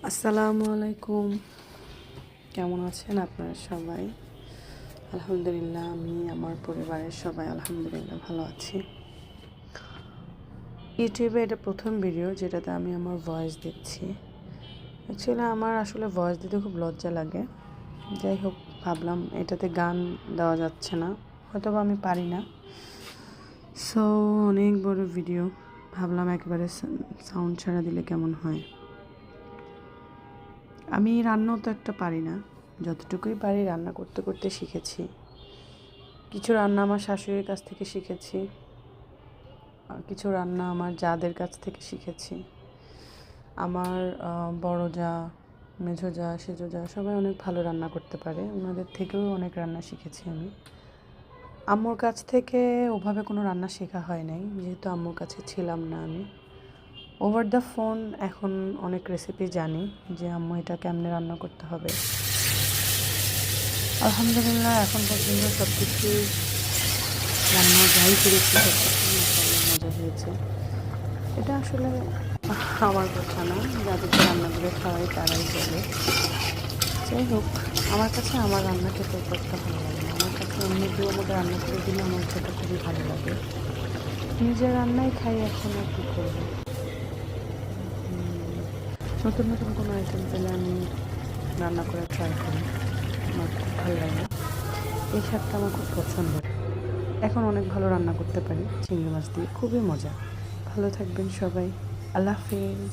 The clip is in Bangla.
আসসালামু আলাইকুম। কেমন আছেন আপনারা সবাই? আলহামদুলিল্লাহ, আমি আমার পরিবারের সবাই আলহামদুলিল্লাহ ভালো আছি। ইউটিউবে এটা প্রথম ভিডিও যেটাতে আমি আমার ভয়েস দিচ্ছি। অ্যাকচুয়ালি আমার আসলে ভয়েস দিতে খুব লজ্জা লাগে। যাই হোক, ভাবলাম এটাতে গান দেওয়া যাচ্ছে না, হয়তো বা আমি পারি না। সো অনেক বড় ভিডিও, ভাবলাম একেবারে সাউন্ড ছাড়া দিলে কেমন হয়। আমি রান্নাও তো একটা পারি না, যতটুকুই পারি রান্না করতে করতে শিখেছি। কিছু রান্না আমার শাশুড়ির কাছ থেকে শিখেছি, আর কিছু রান্না আমার জাদের কাছ থেকে শিখেছি। আমার বড় যা, মেঝো যা, সেজো যা সবাই অনেক ভালো রান্না করতে পারে, ওনাদের থেকেও অনেক রান্না শিখেছি আমি। আম্মুর কাছ থেকে ওভাবে কোনো রান্না শেখা হয় নাই, যেহেতু আম্মুর কাছে ছিলাম না আমি। ওভার দ্য ফোন এখন অনেক রেসিপি জানি যে আম্মু এটা কেমনে রান্না করতে হবে। আলহামদুলিল্লাহ, এখন পর্যন্ত সব কিছু রান্না যাই করেছি সব কিছু মাশাআল্লাহ মজা হয়েছে। এটা আসলে আমার কথা না, যাদেরকে রান্না করে খাওয়াই তারাই বলে। যাই হোক, আমার কাছে আমার রান্না খেতে করতে ভালো লাগে না, আমার কাছে অন্য কেউ আমাকে রান্না করে দিলে আমার খেতে খুবই ভালো লাগে। নিজের রান্নাই খাই, এখন আর কী করবো। নতুন নতুন কোনো আইটেম পেলে আমি রান্না করে ট্রাই করি, আমার খুব ভালো লাগে। এই শাকটা আমার খুব পছন্দের। এখন অনেক ভালো রান্না করতে পারি চিংড়ি মাছ দিয়ে, খুবই মজা। ভালো থাকবেন সবাই, আল্লাহ হাফেজ।